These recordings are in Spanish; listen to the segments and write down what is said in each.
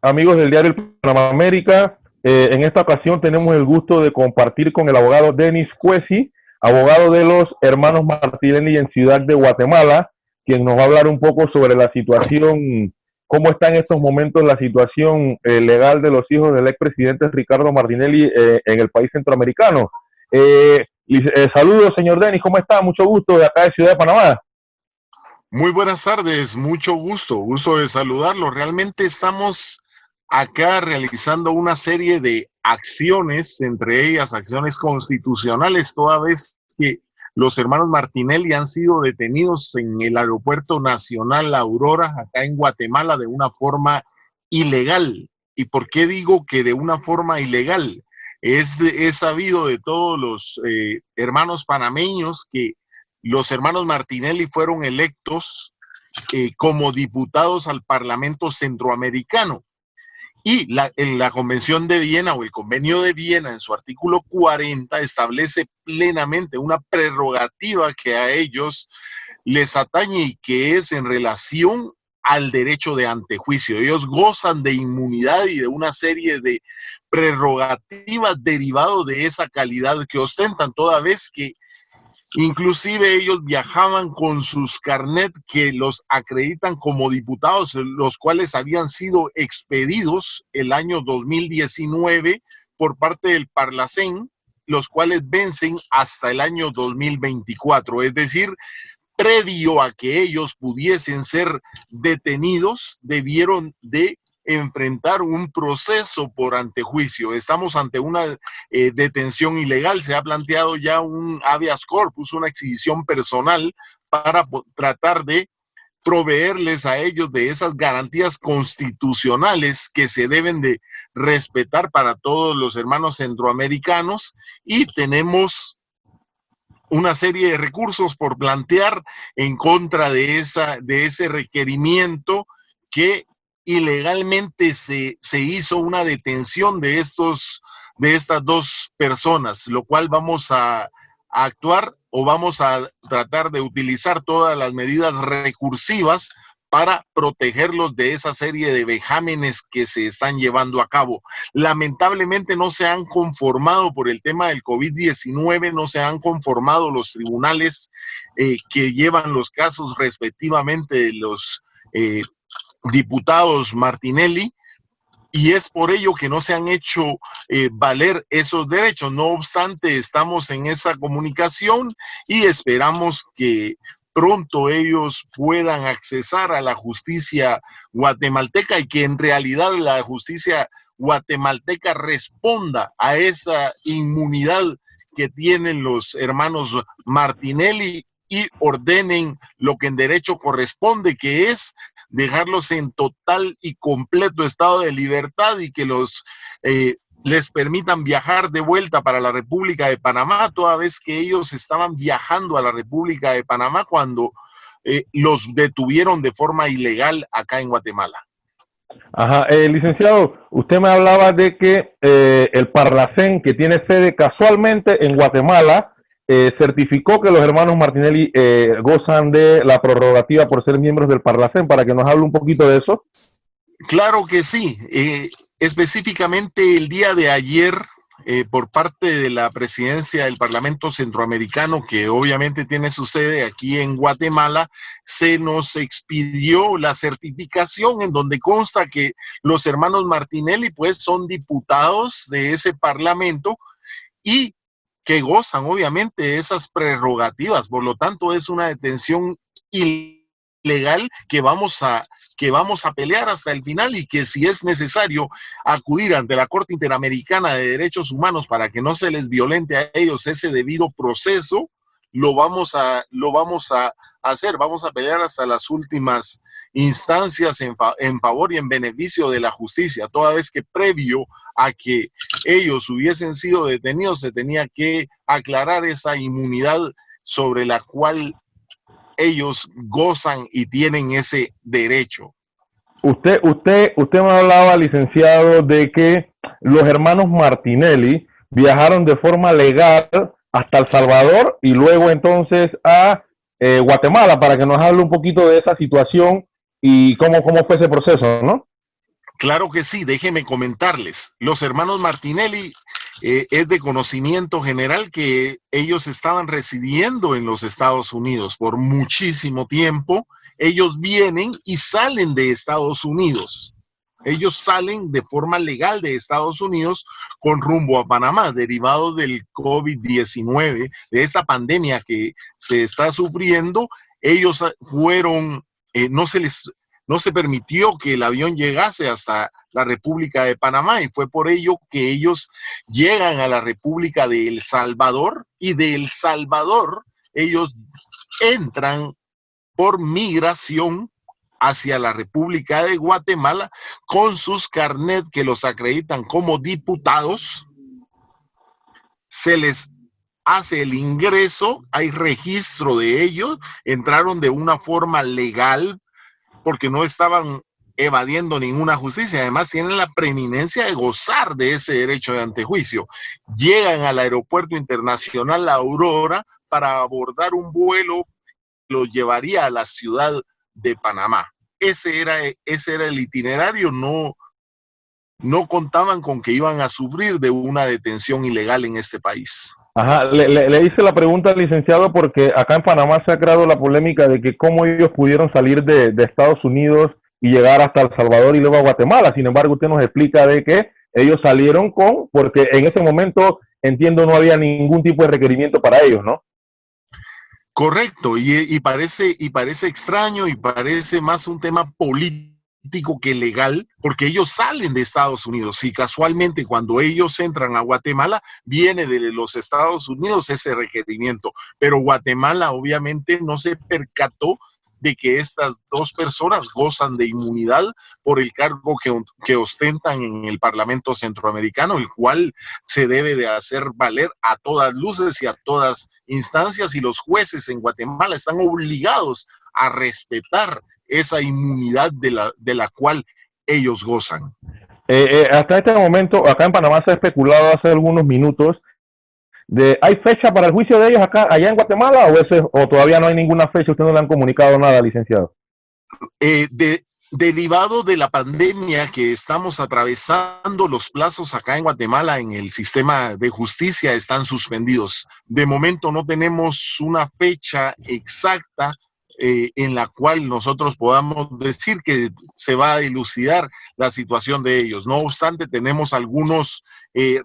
amigos del diario El Panamá América. En esta ocasión tenemos el gusto de compartir con el abogado Denis Cuesi, abogado de los hermanos Martinelli en Ciudad de Guatemala, quien nos va a hablar un poco sobre la situación, cómo está en estos momentos la situación legal de los hijos del expresidente Ricardo Martinelli en el país centroamericano. Saludos, señor Denis, ¿cómo está? Mucho gusto de acá de Ciudad de Panamá. Muy buenas tardes, mucho gusto de saludarlo. Realmente estamos acá realizando una serie de acciones, entre ellas acciones constitucionales, toda vez que los hermanos Martinelli han sido detenidos en el Aeropuerto Nacional Aurora, acá en Guatemala, de una forma ilegal. ¿Y por qué digo que de una forma ilegal? Es sabido de todos los hermanos panameños que los hermanos Martinelli fueron electos como diputados al Parlamento Centroamericano. Y en la Convención de Viena o el Convenio de Viena, en su artículo 40, establece plenamente una prerrogativa que a ellos les atañe y que es en relación al derecho de antejuicio. Ellos gozan de inmunidad y de una serie de prerrogativas derivadas de esa calidad que ostentan, toda vez que inclusive ellos viajaban con sus carnet que los acreditan como diputados, los cuales habían sido expedidos el año 2019 por parte del Parlacén, los cuales vencen hasta el año 2024. Es decir, previo a que ellos pudiesen ser detenidos, debieron de enfrentar un proceso por antejuicio. Estamos ante una detención ilegal. Se ha planteado ya un habeas corpus, una exhibición personal para tratar de proveerles a ellos de esas garantías constitucionales que se deben de respetar para todos los hermanos centroamericanos, y tenemos una serie de recursos por plantear en contra de ese requerimiento que ilegalmente se hizo una detención de estas dos personas, lo cual vamos a actuar o vamos a tratar de utilizar todas las medidas recursivas para protegerlos de esa serie de vejámenes que se están llevando a cabo. Lamentablemente no se han conformado por el tema del COVID-19, no se han conformado los tribunales que llevan los casos respectivamente de los diputados Martinelli, y es por ello que no se han hecho valer esos derechos. No obstante, estamos en esa comunicación y esperamos que pronto ellos puedan accesar a la justicia guatemalteca y que en realidad la justicia guatemalteca responda a esa inmunidad que tienen los hermanos Martinelli y ordenen lo que en derecho corresponde, que es dejarlos en total y completo estado de libertad y que les permitan viajar de vuelta para la República de Panamá, toda vez que ellos estaban viajando a la República de Panamá cuando los detuvieron de forma ilegal acá en Guatemala. Ajá, licenciado, usted me hablaba de que el Parlacén, que tiene sede casualmente en Guatemala, certificó que los hermanos Martinelli gozan de la prerrogativa por ser miembros del Parlacén, para que nos hable un poquito de eso. Claro que sí. Específicamente el día de ayer, por parte de la presidencia del Parlamento Centroamericano, que obviamente tiene su sede aquí en Guatemala, se nos expidió la certificación en donde consta que los hermanos Martinelli pues son diputados de ese parlamento y que gozan obviamente de esas prerrogativas. Por lo tanto, es una detención ilegal que vamos a pelear hasta el final, y que si es necesario acudir ante la Corte Interamericana de Derechos Humanos para que no se les violente a ellos ese debido proceso, lo vamos a hacer. Vamos a pelear hasta las últimas instancias en favor y en beneficio de la justicia, toda vez que previo a que ellos hubiesen sido detenidos se tenía que aclarar esa inmunidad sobre la cual ellos gozan y tienen ese derecho. Usted me hablaba, licenciado, de que los hermanos Martinelli viajaron de forma legal hasta El Salvador y luego entonces a Guatemala, para que nos hable un poquito de esa situación y cómo fue ese proceso, ¿no? Claro que sí, déjenme comentarles. Los hermanos Martinelli, es de conocimiento general que ellos estaban residiendo en los Estados Unidos por muchísimo tiempo. Ellos vienen y salen de Estados Unidos. Ellos salen de forma legal de Estados Unidos con rumbo a Panamá, derivado del COVID-19, de esta pandemia que se está sufriendo. Ellos fueron, no se permitió que el avión llegase hasta la República de Panamá y fue por ello que ellos llegan a la República de El Salvador y de El Salvador ellos entran por migración hacia la República de Guatemala con sus carnet que los acreditan como diputados. Se les hace el ingreso, hay registro de ellos, entraron de una forma legal porque no estaban evadiendo ninguna justicia, además tienen la preeminencia de gozar de ese derecho de antejuicio. Llegan al aeropuerto internacional La Aurora para abordar un vuelo que los llevaría a la ciudad de Panamá. Ese era el itinerario, no contaban con que iban a sufrir de una detención ilegal en este país. Ajá, le hice la pregunta al licenciado porque acá en Panamá se ha creado la polémica de que cómo ellos pudieron salir de Estados Unidos y llegar hasta El Salvador y luego a Guatemala. Sin embargo, usted nos explica de que ellos salieron porque en ese momento, entiendo, no había ningún tipo de requerimiento para ellos, ¿no? Correcto, y parece extraño y parece más un tema político que legal, porque ellos salen de Estados Unidos y casualmente cuando ellos entran a Guatemala viene de los Estados Unidos ese requerimiento, pero Guatemala obviamente no se percató de que estas dos personas gozan de inmunidad por el cargo que ostentan en el Parlamento Centroamericano, el cual se debe de hacer valer a todas luces y a todas instancias, y los jueces en Guatemala están obligados a respetar esa inmunidad de la cual ellos gozan. Hasta este momento, acá en Panamá se ha especulado hace algunos minutos ¿hay fecha para el juicio de ellos allá en Guatemala o todavía no hay ninguna fecha? ¿Usted no le han comunicado nada, licenciado? Derivado de la pandemia que estamos atravesando, los plazos acá en Guatemala en el sistema de justicia están suspendidos. De momento no tenemos una fecha exacta en la cual nosotros podamos decir que se va a dilucidar la situación de ellos. No obstante, tenemos algunos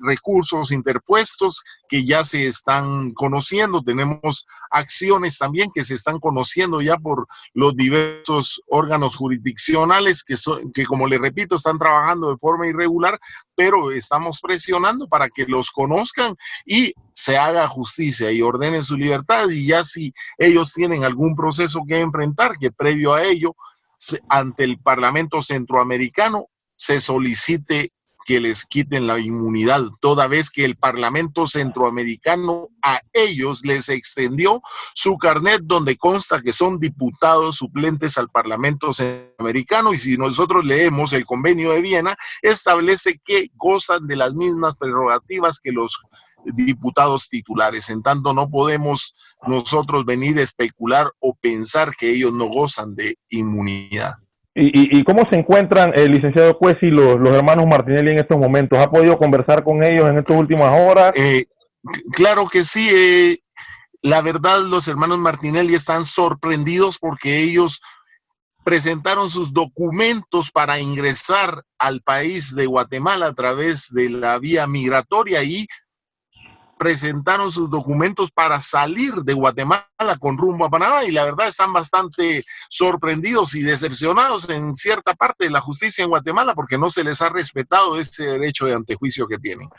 recursos interpuestos que ya se están conociendo, tenemos acciones también que se están conociendo ya por los diversos órganos jurisdiccionales que como le repito, están trabajando de forma irregular, pero estamos presionando para que los conozcan y se haga justicia y ordenen su libertad, y ya si ellos tienen algún proceso que enfrentar, que previo a ello, ante el Parlamento Centroamericano, se solicite que les quiten la inmunidad, toda vez que el Parlamento Centroamericano a ellos les extendió su carnet donde consta que son diputados suplentes al Parlamento Centroamericano, y si nosotros leemos el Convenio de Viena, establece que gozan de las mismas prerrogativas que los diputados titulares. En tanto, no podemos nosotros venir a especular o pensar que ellos no gozan de inmunidad. ¿Y cómo se encuentran, el licenciado Cuesi, los hermanos Martinelli en estos momentos? ¿Ha podido conversar con ellos en estas últimas horas? Claro que sí. La verdad, los hermanos Martinelli están sorprendidos porque ellos presentaron sus documentos para ingresar al país de Guatemala a través de la vía migratoria y presentaron sus documentos para salir de Guatemala con rumbo a Panamá, y la verdad están bastante sorprendidos y decepcionados en cierta parte de la justicia en Guatemala porque no se les ha respetado ese derecho de antejuicio que tienen.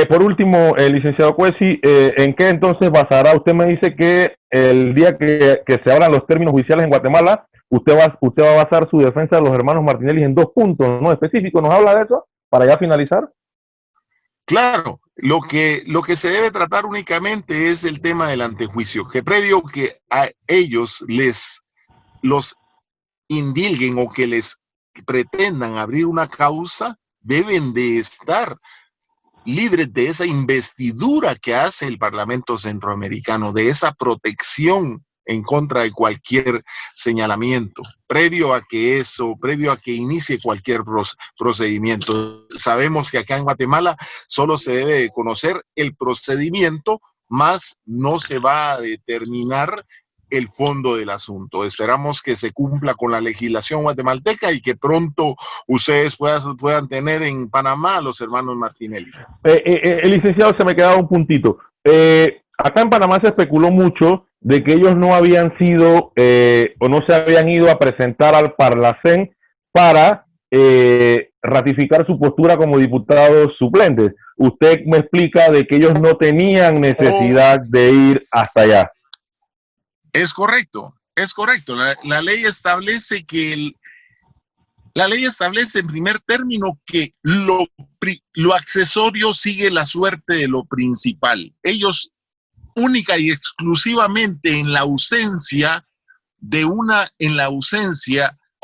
Por último, licenciado Cuesi, ¿en qué entonces basará? Usted me dice que el día que se abran los términos judiciales en Guatemala, usted va a basar su defensa de los hermanos Martinelli en 2 puntos, ¿no? Específicos. ¿Nos habla de eso para ya finalizar? Claro, lo que se debe tratar únicamente es el tema del antejuicio, que previo que a ellos los indilguen o que les pretendan abrir una causa, deben de estar libres de esa investidura que hace el Parlamento Centroamericano, de esa protección en contra de cualquier señalamiento, previo a que inicie cualquier procedimiento. Sabemos que acá en Guatemala solo se debe de conocer el procedimiento, más no se va a determinar el fondo del asunto. Esperamos que se cumpla con la legislación guatemalteca y que pronto ustedes puedan tener en Panamá a los hermanos Martinelli. El licenciado, se me quedaba un puntito. Acá en Panamá se especuló mucho de que ellos no habían sido o no se habían ido a presentar al Parlacén para ratificar su postura como diputados suplentes. Usted me explica de que ellos no tenían necesidad de ir hasta allá. Es correcto, es correcto. La ley establece en primer término que lo accesorio sigue la suerte de lo principal. Ellos única y exclusivamente en la ausencia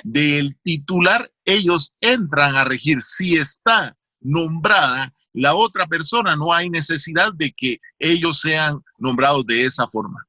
del titular, ellos entran a regir. Si está nombrada la otra persona, no hay necesidad de que ellos sean nombrados de esa forma.